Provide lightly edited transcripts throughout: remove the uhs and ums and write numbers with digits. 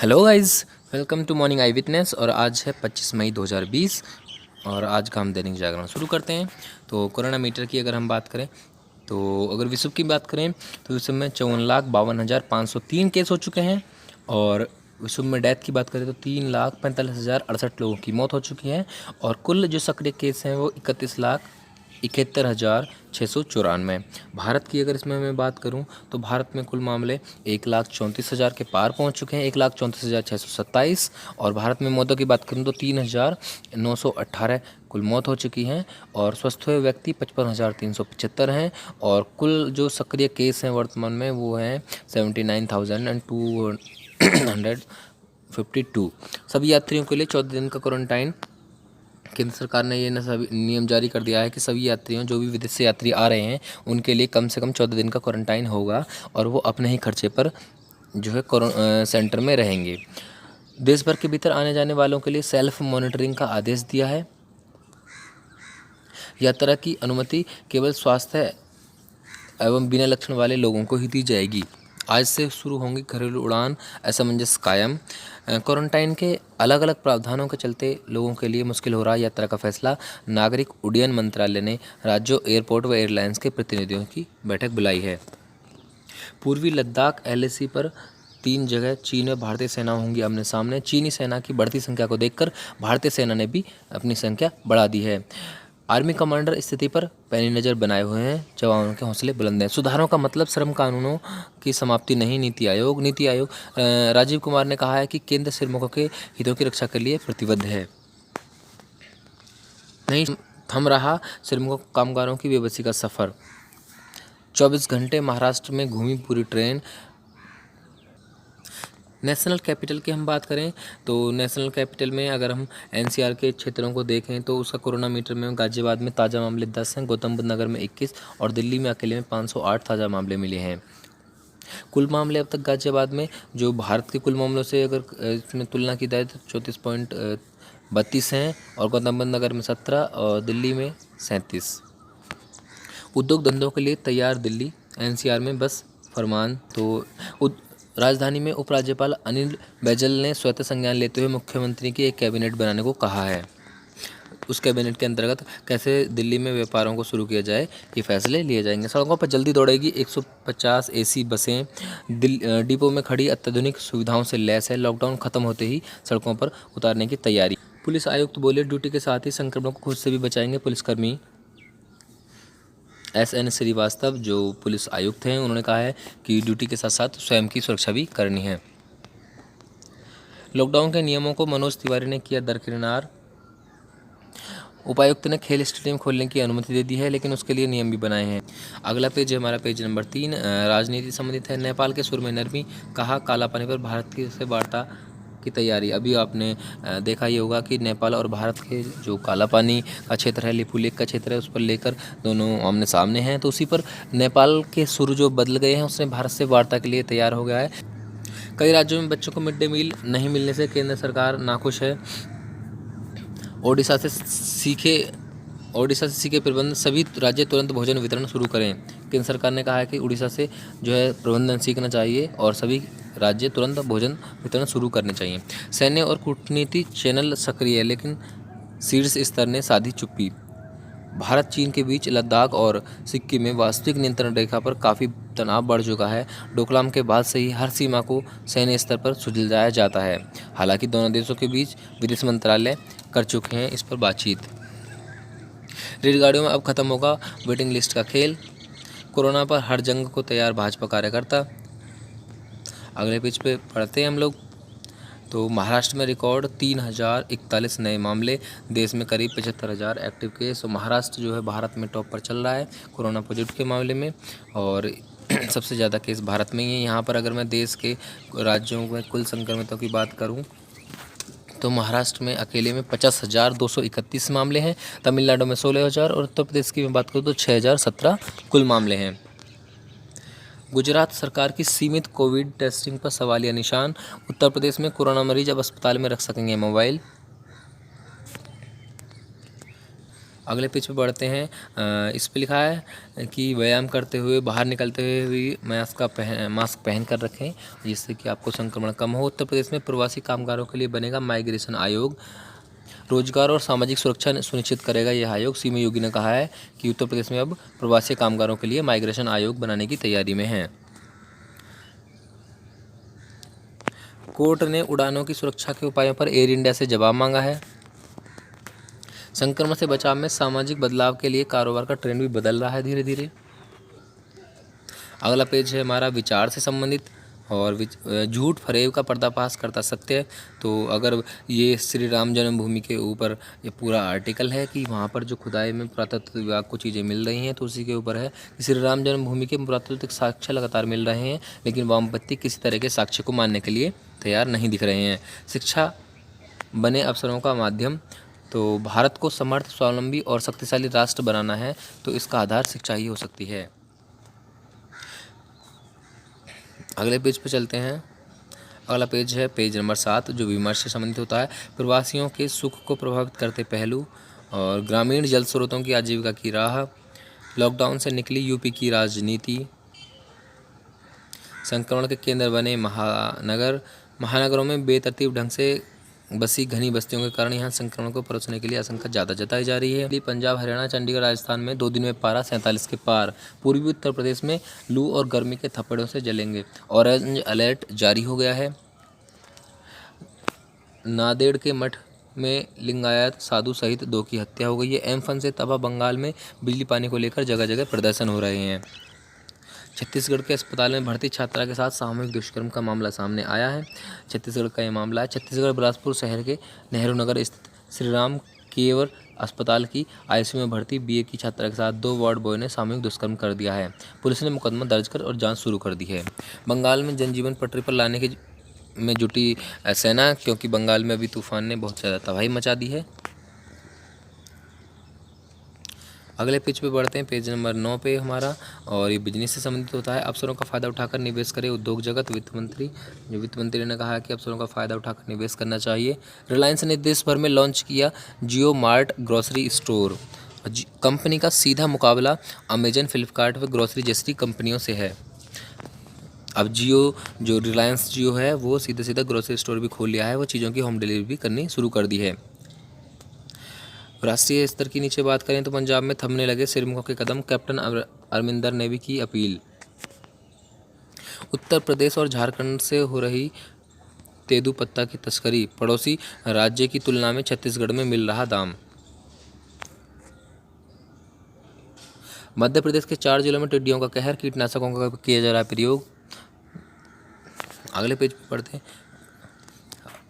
Hello guys, welcome to Morning Eye Witness. और आज है 25 मई 2020 और आज का हम दैनिक जागरण शुरू करते हैं। तो कोरोना मीटर की अगर हम बात करें तो अगर विश्व की बात करें तो विश्व में 54,52,503 केस हो चुके हैं। और विश्व में डेथ की बात करें तो 3,45,068 लोगों की मौत हो चुकी है। और कुल जो सक्रिय केस हैं वो 31,71,694। भारत की अगर इसमें मैं बात करूं तो भारत में कुल मामले 1,34,000 के पार पहुंच चुके हैं, 1,34,627। और भारत में मौतों की बात करूं तो 3,918 कुल मौत हो चुकी हैं। और स्वस्थ हुए व्यक्ति 55,375 हैं। और कुल जो सक्रिय केस हैं वर्तमान में वो हैं 79,252। सभी यात्रियों के लिए 14 दिन का क्वारंटाइन केंद्र सरकार ने ये सभी नियम जारी कर दिया है कि सभी यात्रियों जो भी विदेश से यात्री आ रहे हैं उनके लिए कम से कम 14 दिन का क्वारंटाइन होगा और वो अपने ही खर्चे पर जो है सेंटर में रहेंगे। देश भर के भीतर आने जाने वालों के लिए सेल्फ मॉनिटरिंग का आदेश दिया है। यात्रा की अनुमति केवल स्वास्थ्य एवं बिना लक्षण वाले लोगों को ही दी जाएगी। आज से शुरू होंगी घरेलू उड़ान, असमंजस कायम। क्वारंटाइन के अलग अलग प्रावधानों के चलते लोगों के लिए मुश्किल हो रहा है यात्रा का फैसला। नागरिक उड्डयन मंत्रालय ने राज्यों, एयरपोर्ट व एयरलाइंस के प्रतिनिधियों की बैठक बुलाई है। पूर्वी लद्दाख एलएसी पर 3 जगह चीन व भारतीय सेना होंगी आमने सामने। चीनी सेना की बढ़ती संख्या को देखकर भारतीय सेना ने भी अपनी संख्या बढ़ा दी है। आर्मी कमांडर स्थिति पर पैनी नज़र बनाए हुए हैं, जवानों के हौसले बुलंद हैं। सुधारों का मतलब श्रम कानूनों की समाप्ति नहीं। नीति आयोग राजीव कुमार ने कहा है कि केंद्र श्रमिकों के हितों की रक्षा के लिए प्रतिबद्ध है। नहीं थम रहा श्रमिकों कामगारों की बेबसी का सफ़र। 24 घंटे महाराष्ट्र में घूमी पूरी ट्रेन। नेशनल कैपिटल की हम बात करें तो नेशनल कैपिटल में अगर हम एनसीआर के क्षेत्रों को देखें तो उसका कोरोना मीटर में गाजियाबाद में ताज़ा मामले 10 हैं, गौतम बुद्ध नगर में 21 और दिल्ली में अकेले में 508 ताज़ा मामले मिले हैं। कुल मामले अब तक गाजियाबाद में जो भारत के कुल मामलों से अगर इसमें तुलना की जाए तो 34.32 हैं और गौतम बुद्ध नगर में 17 और दिल्ली में 37। उद्योग धंधों के लिए तैयार दिल्ली, एनसीआर में बस फरमान। तो राजधानी में उपराज्यपाल अनिल बैजल ने स्वतः संज्ञान लेते हुए मुख्यमंत्री की एक कैबिनेट बनाने को कहा है। उस कैबिनेट के अंतर्गत कैसे दिल्ली में व्यापारों को शुरू किया जाए ये फैसले लिए जाएंगे। सड़कों पर जल्दी दौड़ेगी 150 एसी बसें। डिपो में खड़ी अत्याधुनिक सुविधाओं से लैस है। लॉकडाउन खत्म होते ही सड़कों पर उतारने की तैयारी। पुलिस आयुक्त बोले ड्यूटी के साथ ही संक्रमण को खुद से भी बचाएंगे पुलिसकर्मी। एसएन श्रीवास्तव जो पुलिस आयुक्त हैं उन्होंने कहा है कि ड्यूटी के साथ साथ स्वयं की सुरक्षा भी करनी है। लॉकडाउन के नियमों को मनोज तिवारी ने किया दरकिनार। उपायुक्त ने खेल स्टेडियम खोलने की अनुमति दे दी है लेकिन उसके लिए नियम भी बनाए हैं। अगला पेज है हमारा पेज नंबर 3, राजनीति संबंधित है। नेपाल के सुर में नरमी, कहा काला पानी पर भारत की से वार्ता की तैयारी। अभी आपने देखा ही होगा कि नेपाल और भारत के जो काला पानी का क्षेत्र है, लिपुलेख का क्षेत्र है, उस पर लेकर दोनों आमने सामने हैं। तो उसी पर नेपाल के सुर जो बदल गए हैं उसने भारत से वार्ता के लिए तैयार हो गया है। कई राज्यों में बच्चों को मिड डे मील नहीं मिलने से केंद्र सरकार नाखुश है। ओडिशा से सीखे प्रबंधन, सभी राज्य तुरंत भोजन वितरण शुरू करें। केंद्र सरकार ने कहा है कि उड़ीसा से जो है प्रबंधन सीखना चाहिए और सभी राज्य तुरंत भोजन वितरण शुरू करने चाहिए। सैन्य और कूटनीति चैनल सक्रिय है लेकिन शीर्ष स्तर ने साधी चुप्पी। भारत चीन के बीच लद्दाख और सिक्किम में वास्तविक नियंत्रण रेखा पर काफ़ी तनाव बढ़ चुका है। डोकलाम के बाद से ही हर सीमा को सैन्य स्तर पर सुलझाया जाता है। हालांकि दोनों देशों के बीच विदेश मंत्रालय कर चुके हैं इस पर बातचीत। रेलगाड़ियों में अब खत्म होगा वेटिंग लिस्ट का खेल। कोरोना पर हर जंग को तैयार भाजपा कार्यकर्ता। अगले पेज पे पढ़ते हैं हम लोग। तो महाराष्ट्र में रिकॉर्ड 3,041 नए मामले, देश में करीब 75,000 एक्टिव केस। तो महाराष्ट्र जो है भारत में टॉप पर चल रहा है कोरोना पॉजिटिव के मामले में और सबसे ज़्यादा केस भारत में ही है। यहाँ पर अगर मैं देश के राज्यों में कुल संक्रमितों की बात करूँ तो महाराष्ट्र में अकेले में 50,231 मामले हैं, तमिलनाडु में 16,000 और उत्तर प्रदेश की मैं बात करूँ तो 6,017 कुल मामले हैं। गुजरात सरकार की सीमित कोविड टेस्टिंग पर सवालिया निशान। उत्तर प्रदेश में कोरोना मरीज अब अस्पताल में रख सकेंगे मोबाइल। अगले पेज पे बढ़ते हैं। इस पे लिखा है कि व्यायाम करते हुए बाहर निकलते हुए भी मास्क पहन कर रखें, जिससे कि आपको संक्रमण कम हो। उत्तर प्रदेश में प्रवासी कामगारों के लिए बनेगा माइग्रेशन आयोग, रोजगार और सामाजिक सुरक्षा सुनिश्चित करेगा यह आयोग। सीएम योगी ने कहा है कि उत्तर प्रदेश में अब प्रवासी कामगारों के लिए माइग्रेशन आयोग बनाने की तैयारी में है। कोर्ट ने उड़ानों की सुरक्षा के उपायों पर एयर इंडिया से जवाब मांगा है। संक्रमण से बचाव में सामाजिक बदलाव के लिए कारोबार का ट्रेंड भी बदल रहा है धीरे धीरे। अगला पेज है हमारा विचार से संबंधित, और झूठ फरेब का पर्दाफाश करता सत्य। तो अगर ये श्री राम जन्मभूमि के ऊपर ये पूरा आर्टिकल है कि वहाँ पर जो खुदाई में पुरातत्व विभाग को चीज़ें मिल रही हैं, तो उसी के ऊपर है कि श्री राम जन्मभूमि के पुरातत्विक साक्ष्य लगातार मिल रहे हैं, लेकिन वामपंथी किसी तरह के साक्ष्य को मानने के लिए तैयार नहीं दिख रहे हैं। शिक्षा बने अवसरों का माध्यम, तो भारत को समर्थ, स्वावलंबी और शक्तिशाली राष्ट्र बनाना है, तो इसका आधार शिक्षा ही हो सकती है। अगले पेज पे चलते हैं। अगला पेज है पेज नंबर 7, जो विमर्श से संबंधित होता है। प्रवासियों के सुख को प्रभावित करते पहलू, और ग्रामीण जल स्रोतों की आजीविका की राह, लॉकडाउन से निकली यूपी की राजनीति, संक्रमण के केंद्र बने महानगरों में बेतरतीब ढंग से बसी घनी बस्तियों के कारण यहाँ संक्रमण को परोसने के लिए आशंका ज़्यादा जताई जा रही है। पंजाब, हरियाणा, चंडीगढ़, राजस्थान में 2 दिन में पारा 47 के पार। पूर्वी उत्तर प्रदेश में लू और गर्मी के थप्पड़ों से जलेंगे। ऑरेंज अलर्ट जारी हो गया है। नांदेड़ के मठ में लिंगायत साधु सहित 2 की हत्या हो गई है। एम्फन से तबाह बंगाल में बिजली पानी को लेकर जगह जगह प्रदर्शन हो रहे हैं। छत्तीसगढ़ के अस्पताल में भर्ती छात्रा के साथ सामूहिक दुष्कर्म का मामला सामने आया है। छत्तीसगढ़ का ये मामला है। छत्तीसगढ़ बिलासपुर शहर के नेहरू नगर स्थित श्री राम केवर अस्पताल की आईसीयू में भर्ती बीए की छात्रा के साथ 2 वार्ड बॉय ने सामूहिक दुष्कर्म कर दिया है। पुलिस ने मुकदमा दर्ज कर और जांच शुरू कर दी है। बंगाल में जनजीवन पटरी पर लाने में जुटी सेना, क्योंकि बंगाल में अभी तूफान ने बहुत ज़्यादा तबाही मचा दी है। अगले पेज पे बढ़ते हैं, पेज नंबर 9 पे हमारा, और ये बिजनेस से संबंधित होता है। अवसरों का फ़ायदा उठाकर निवेश करे उद्योग जगत। वित्त मंत्री ने कहा है कि अवसरों का फ़ायदा उठाकर निवेश करना चाहिए। रिलायंस ने देश भर में लॉन्च किया जियो मार्ट ग्रोसरी स्टोर। कंपनी का सीधा मुकाबला अमेजन, फ्लिपकार्ट व ग्रोसरी जैसी कंपनियों से है। अब जो रिलायंस जियो है वो सीधा ग्रोसरी स्टोर भी खोल लिया है, वो चीज़ों की होम डिलीवरी भी करनी शुरू कर दी है। राष्ट्रीय स्तर की नीचे बात करें तो पंजाब में थमने लगे सिरमुखों के कदम, कैप्टन अमरिंदर ने भी की अपील। उत्तर प्रदेश और झारखंड से हो रही तेंदूपत्ता की तस्करी, पड़ोसी राज्य की तुलना में छत्तीसगढ़ में मिल रहा दाम। मध्य प्रदेश के 4 जिलों में टिड्डियों का कहर, कीटनाशकों का किया जा रहा है प्रयोग। अगले पेज पर पढ़ते हैं।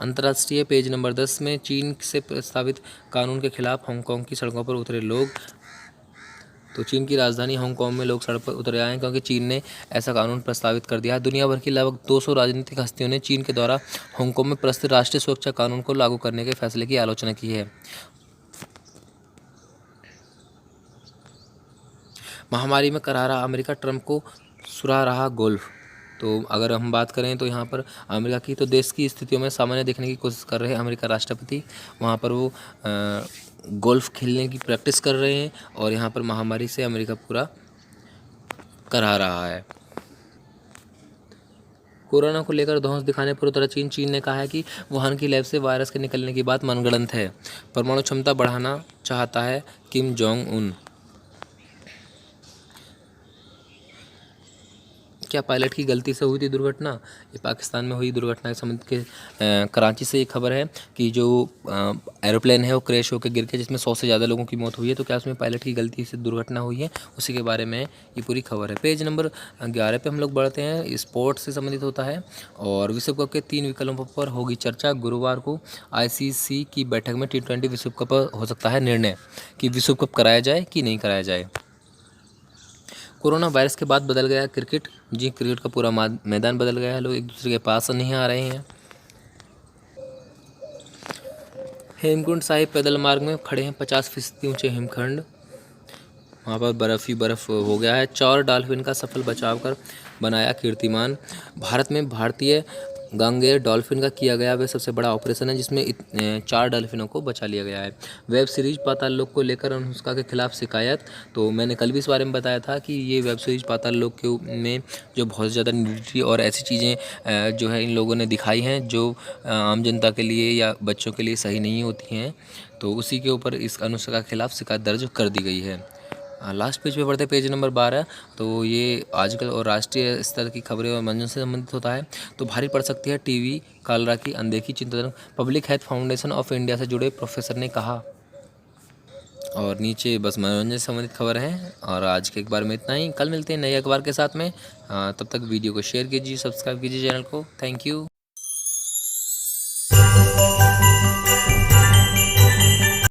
अंतर्राष्ट्रीय पेज नंबर 10 में चीन से प्रस्तावित कानून के खिलाफ हांगकांग की सड़कों पर उतरे लोग। तो चीन की राजधानी हांगकांग में लोग सड़क पर उतरे आए हैं, क्योंकि चीन ने ऐसा कानून प्रस्तावित कर दिया है। दुनिया भर की लगभग 200 राजनीतिक हस्तियों ने चीन के द्वारा हांगकांग में प्रस्तुत राष्ट्रीय सुरक्षा कानून को लागू करने के फैसले की आलोचना की है। महामारी में करारा अमेरिका, ट्रंप को सुरा रहा गोल्फ। तो अगर हम बात करें तो यहाँ पर अमेरिका की, तो देश की स्थितियों में सामान्य देखने की कोशिश कर रहे हैं अमेरिका राष्ट्रपति। वहाँ पर वो गोल्फ खेलने की प्रैक्टिस कर रहे हैं, और यहाँ पर महामारी से अमेरिका पूरा करा रहा है। कोरोना को लेकर धौंस दिखाने पर उतरा चीन ने कहा है कि वुहान की लैब से वायरस के निकलने की बात मनगढ़ंत है। परमाणु क्षमता बढ़ाना चाहता है किम जोंग उन। क्या पायलट की गलती से हुई थी दुर्घटना? ये पाकिस्तान में हुई दुर्घटना के संबंध के कराची से ये खबर है कि जो एरोप्लेन है वो क्रैश होकर गिर के, जिसमें 100 से ज़्यादा लोगों की मौत हुई है। तो क्या उसमें पायलट की गलती से दुर्घटना हुई है, उसी के बारे में ये पूरी खबर है। पेज नंबर 11 पे हम लोग बढ़ते हैं। स्पोर्ट्स से संबंधित होता है, और विश्व कप के 3 विकल्पों पर होगी चर्चा। गुरुवार को ICC की बैठक में T20 विश्व कप हो सकता है निर्णय कि विश्व कप कराया जाए कि नहीं कराया जाए। कोरोना वायरस के बाद बदल गया क्रिकेट। जी, क्रिकेट का पूरा मैदान बदल गया है, लोग एक दूसरे के पास नहीं आ रहे हैं। हेमकुंड साहिब पैदल मार्ग में खड़े हैं 50% ऊंचे हिमखंड, वहाँ पर बर्फ़ ही बर्फ़ हो गया है। 4 डॉल्फिन का सफल बचाव कर बनाया कीर्तिमान। भारत में भारतीय गांगेय डॉल्फिन का किया गया वह सबसे बड़ा ऑपरेशन है जिसमें 4 डॉल्फिनों को बचा लिया गया है। वेब सीरीज पाताल लोक को लेकर अनुष्का के खिलाफ शिकायत। तो मैंने कल भी इस बारे में बताया था कि ये वेब सीरीज पाताल लोक के में जो बहुत ज़्यादा न्यूडिटी और ऐसी चीज़ें जो है इन लोगों ने दिखाई हैं जो आम जनता के लिए या बच्चों के लिए सही नहीं होती हैं। तो उसी के ऊपर इस अनुष्का के खिलाफ शिकायत दर्ज कर दी गई है। लास्ट पेज पे पढ़ते हैं पेज नंबर 12। तो ये आजकल और राष्ट्रीय स्तर की खबरें और मनोरंजन से संबंधित होता है। तो भारी पड़ सकती है टीवी कालरा की अनदेखी चिंताजनक, public health foundation of India से जुड़े प्रोफेसर ने कहा। और नीचे बस मनोरंजन से संबंधित खबर है। और आज के अखबार में इतना ही, कल मिलते हैं नए अखबार के साथ में। तब तक वीडियो को शेयर कीजिए, सब्सक्राइब कीजिए चैनल को। Thank you.